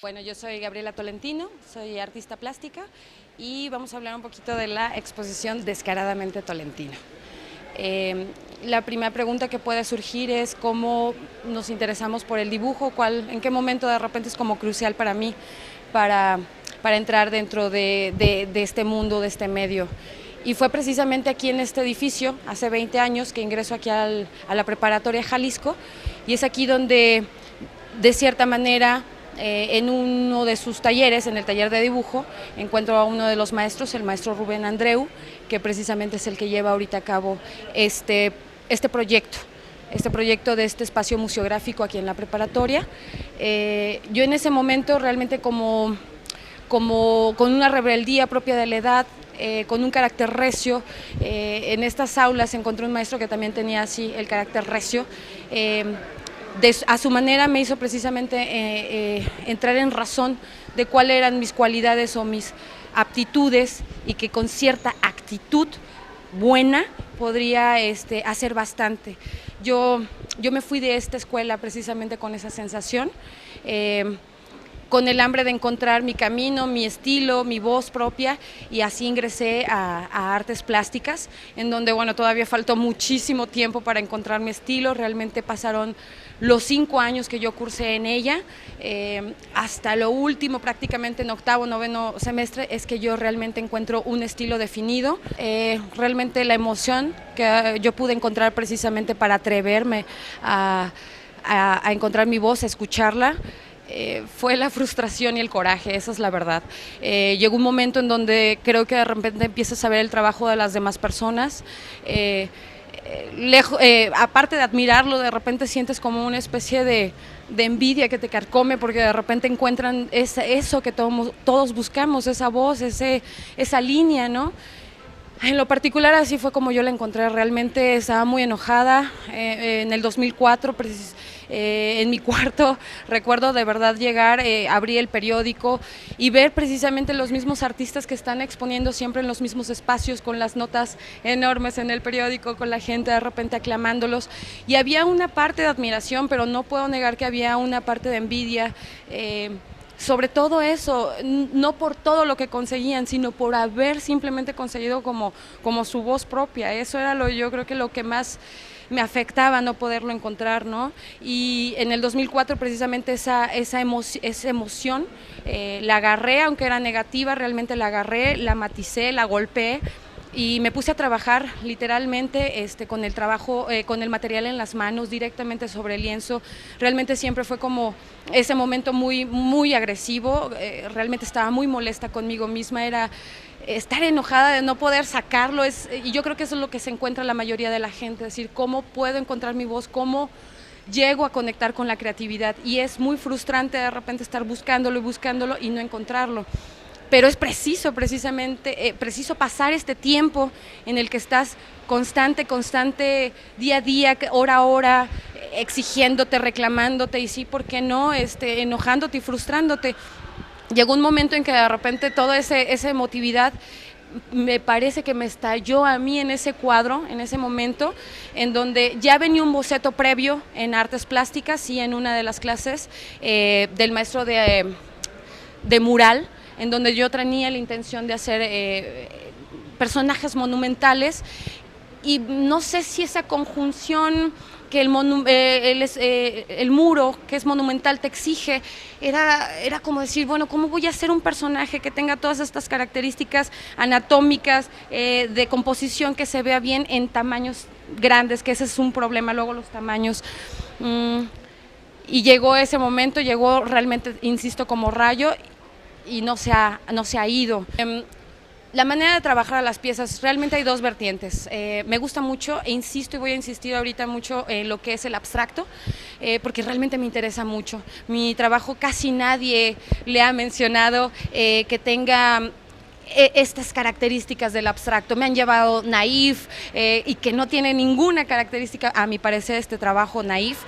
Bueno, yo soy Gabriela Tolentino, soy artista plástica y vamos a hablar un poquito de la exposición Descaradamente Tolentino. La primera pregunta que puede surgir es cómo nos interesamos por el dibujo, en qué momento de repente es como crucial para mí para entrar dentro de este mundo, de este medio. Y fue precisamente aquí en este edificio, hace 20 años, que ingreso aquí a la preparatoria Jalisco, y es aquí donde, de cierta manera, en uno de sus talleres, en el taller de dibujo, encuentro a uno de los maestros, el maestro Rubén Andreu, que precisamente es el que lleva ahorita a cabo este proyecto de este espacio museográfico aquí en la preparatoria. Yo en ese momento realmente como con una rebeldía propia de la edad, con un carácter recio, en estas aulas encontré un maestro que también tenía así el carácter recio. A su manera me hizo precisamente entrar en razón de cuáles eran mis cualidades o mis aptitudes, y que con cierta actitud buena podría hacer bastante. Yo me fui de esta escuela precisamente con esa sensación, con el hambre de encontrar mi camino, mi estilo, mi voz propia, y así ingresé a artes plásticas, en donde bueno, todavía faltó muchísimo tiempo para encontrar mi estilo. Realmente pasaron los 5 años que yo cursé en ella, hasta lo último, prácticamente en octavo, noveno semestre, es que yo realmente encuentro un estilo definido. Realmente la emoción que yo pude encontrar precisamente para atreverme a encontrar mi voz, a escucharla, fue la frustración y el coraje, esa es la verdad. Llegó un momento en donde creo que de repente empiezas a ver el trabajo de las demás personas, aparte de admirarlo, de repente sientes como una especie de envidia que te carcome, porque de repente encuentran eso que todos buscamos, esa voz, esa línea, ¿no? En lo particular así fue como yo la encontré. Realmente estaba muy enojada. En el 2004, en mi cuarto, recuerdo de verdad llegar, abrí el periódico y ver precisamente los mismos artistas que están exponiendo siempre en los mismos espacios, con las notas enormes en el periódico, con la gente de repente aclamándolos, y había una parte de admiración, pero no puedo negar que había una parte de envidia, sobre todo eso, no por todo lo que conseguían, sino por haber simplemente conseguido como su voz propia. Eso era yo creo que lo que más me afectaba, no poderlo encontrar, ¿no? Y en el 2004 precisamente esa emoción la agarré, aunque era negativa, realmente la agarré, la maticé, la golpeé, y me puse a trabajar literalmente con el trabajo, con el material en las manos, directamente sobre el lienzo. Realmente siempre fue como ese momento muy, muy agresivo. Realmente estaba muy molesta conmigo misma, era estar enojada de no poder sacarlo, y yo creo que eso es lo que se encuentra la mayoría de la gente, es decir, cómo puedo encontrar mi voz, cómo llego a conectar con la creatividad, y es muy frustrante de repente estar buscándolo y no encontrarlo. Pero es preciso pasar este tiempo en el que estás constante, día a día, hora a hora, exigiéndote, reclamándote, y sí, ¿por qué no?, enojándote y frustrándote. Llegó un momento en que de repente toda esa emotividad me parece que me estalló a mí en ese cuadro, en ese momento, en donde ya venía un boceto previo en artes plásticas y en una de las clases del maestro de mural, en donde yo tenía la intención de hacer personajes monumentales, y no sé si esa conjunción que el muro, que es monumental, te exige, era como decir, bueno, ¿cómo voy a hacer un personaje que tenga todas estas características anatómicas, de composición, que se vea bien en tamaños grandes, que ese es un problema, luego los tamaños. Y llegó ese momento, llegó realmente, insisto, como rayo, y no se ha ido. La manera de trabajar a las piezas, realmente hay dos vertientes. Me gusta mucho, e insisto y voy a insistir ahorita mucho en lo que es el abstracto, porque realmente me interesa mucho. Mi trabajo casi nadie le ha mencionado que tenga estas características del abstracto. Me han llevado naif, y que no tiene ninguna característica, a mi parecer, este trabajo naif,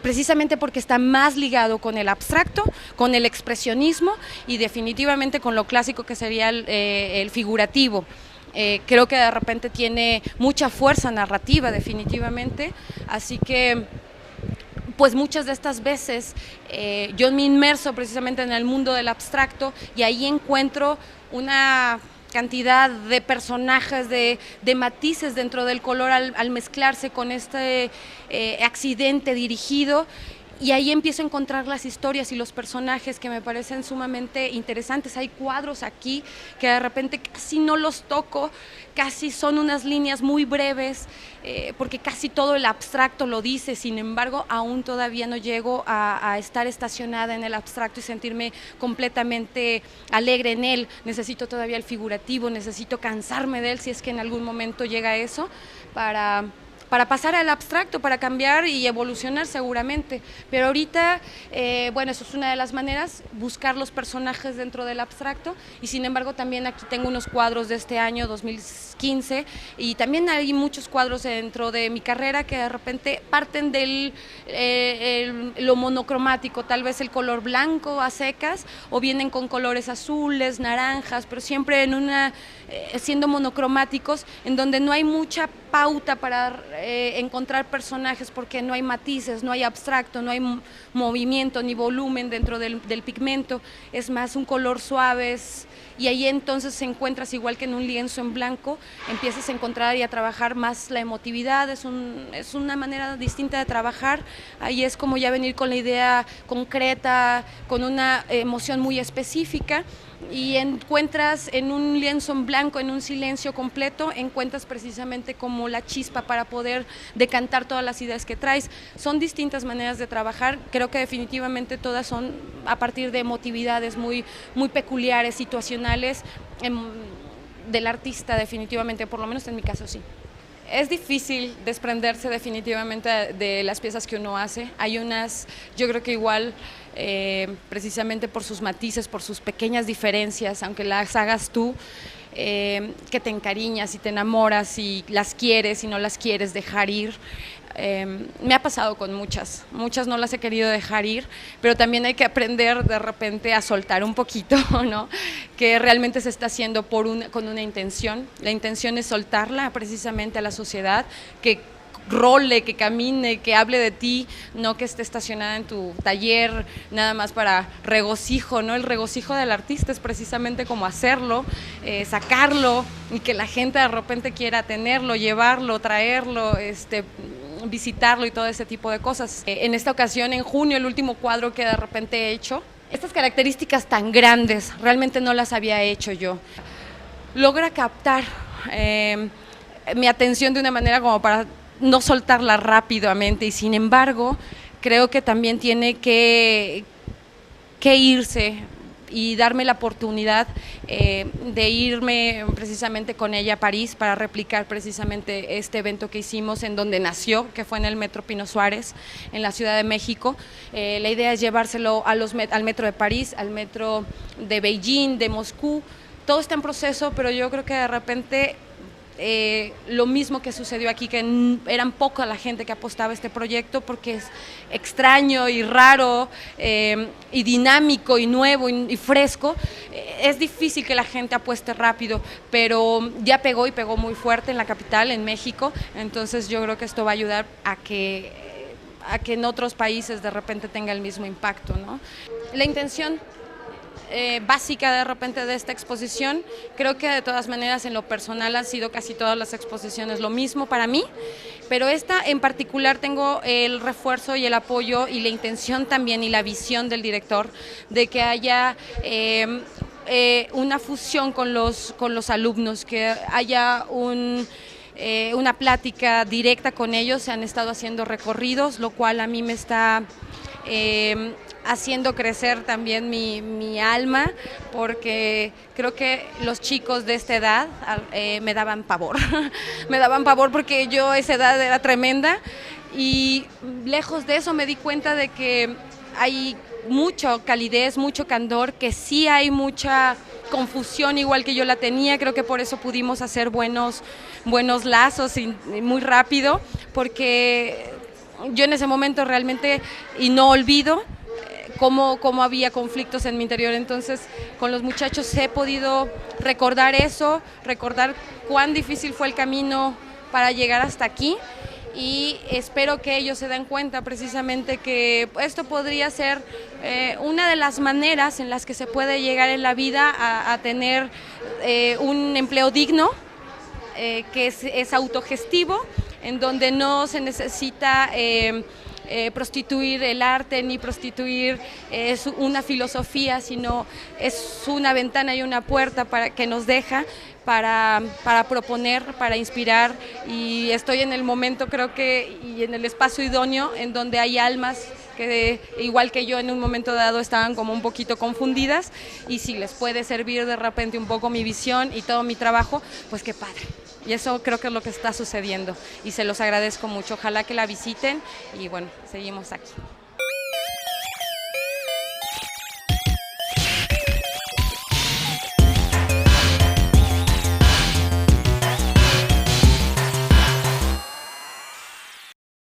precisamente porque está más ligado con el abstracto, con el expresionismo, y definitivamente con lo clásico, que sería el figurativo. Creo que de repente tiene mucha fuerza narrativa, definitivamente, así que pues muchas de estas veces yo me inmerso precisamente en el mundo del abstracto y ahí encuentro una cantidad de personajes, de matices dentro del color al mezclarse con este accidente dirigido. Y ahí empiezo a encontrar las historias y los personajes que me parecen sumamente interesantes. Hay cuadros aquí que de repente casi no los toco, casi son unas líneas muy breves, porque casi todo el abstracto lo dice. Sin embargo, aún todavía no llego a estar estacionada en el abstracto y sentirme completamente alegre en él. Necesito todavía el figurativo, necesito cansarme de él si es que en algún momento llega eso para pasar al abstracto, para cambiar y evolucionar seguramente. Pero ahorita, bueno, eso es una de las maneras, buscar los personajes dentro del abstracto, y sin embargo también aquí tengo unos cuadros de este año 2015, y también hay muchos cuadros dentro de mi carrera que de repente parten del lo monocromático, tal vez el color blanco a secas, o vienen con colores azules, naranjas, pero siempre en siendo monocromáticos, en donde no hay mucha pauta para encontrar personajes, porque no hay matices, no hay abstracto, no hay movimiento ni volumen dentro del pigmento, es más un color suave, y ahí entonces encuentras, igual que en un lienzo en blanco, empiezas a encontrar y a trabajar más la emotividad. Es una manera distinta de trabajar. Ahí es como ya venir con la idea concreta, con una emoción muy específica, y encuentras en un lienzo en blanco, en un silencio completo, encuentras precisamente como la chispa para poder decantar todas las ideas que traes. Son distintas maneras de trabajar, creo que definitivamente todas son a partir de emotividades muy peculiares, situacionales, del artista, definitivamente, por lo menos en mi caso sí. Es difícil desprenderse definitivamente de las piezas que uno hace. Hay unas, yo creo que igual, precisamente por sus matices, por sus pequeñas diferencias, aunque las hagas tú, que te encariñas y te enamoras y las quieres y no las quieres dejar ir. Me ha pasado con muchas no las he querido dejar ir, pero también hay que aprender de repente a soltar un poquito, ¿no? Que realmente se está haciendo con una intención. La intención es soltarla precisamente a la sociedad, que role, que camine, que hable de ti, no que esté estacionada en tu taller nada más para regocijo, ¿no? El regocijo del artista es precisamente como hacerlo, sacarlo, y que la gente de repente quiera tenerlo, llevarlo, traerlo, visitarlo y todo ese tipo de cosas. En esta ocasión, en junio, el último cuadro que de repente he hecho, estas características tan grandes, realmente no las había hecho yo. Logra captar mi atención de una manera como para no soltarla rápidamente, y sin embargo, creo que también tiene que irse y darme la oportunidad de irme precisamente con ella a París para replicar precisamente este evento que hicimos en donde nació, que fue en el Metro Pino Suárez, en la Ciudad de México. La idea es llevárselo al Metro de París, al Metro de Beijing, de Moscú. Todo está en proceso, pero yo creo que de repente lo mismo que sucedió aquí, que eran poca la gente que apostaba a este proyecto porque es extraño y raro y dinámico y nuevo y fresco. Es difícil que la gente apueste rápido, pero ya pegó, y pegó muy fuerte en la capital, en México. Entonces yo creo que esto va a ayudar a que en otros países de repente tenga el mismo impacto, ¿no? La intención básica de repente de esta exposición, creo que de todas maneras en lo personal han sido casi todas las exposiciones lo mismo para mí, pero esta en particular tengo el refuerzo y el apoyo y la intención también y la visión del director de que haya una fusión con los alumnos, que haya una plática directa con ellos. Se han estado haciendo recorridos, lo cual a mí me está haciendo crecer también mi alma, porque creo que los chicos de esta edad me daban pavor, me daban pavor porque yo a esa edad era tremenda, y lejos de eso me di cuenta de que hay mucha calidez, mucho candor, que sí hay mucha confusión igual que yo la tenía. Creo que por eso pudimos hacer buenos lazos y muy rápido, porque yo en ese momento realmente, y no olvido, cómo había conflictos en mi interior. Entonces con los muchachos he podido recordar eso, recordar cuán difícil fue el camino para llegar hasta aquí, y espero que ellos se den cuenta precisamente que esto podría ser una de las maneras en las que se puede llegar en la vida a tener un empleo digno, que es autogestivo, en donde no se necesita prostituir el arte ni prostituir una filosofía, sino es una ventana y una puerta que nos deja para proponer, para inspirar, y estoy en el momento, creo que, y en el espacio idóneo en donde hay almas que igual que yo en un momento dado estaban como un poquito confundidas, y si les puede servir de repente un poco mi visión y todo mi trabajo, pues qué padre. Y eso creo que es lo que está sucediendo y se los agradezco mucho. Ojalá que la visiten y bueno, seguimos aquí.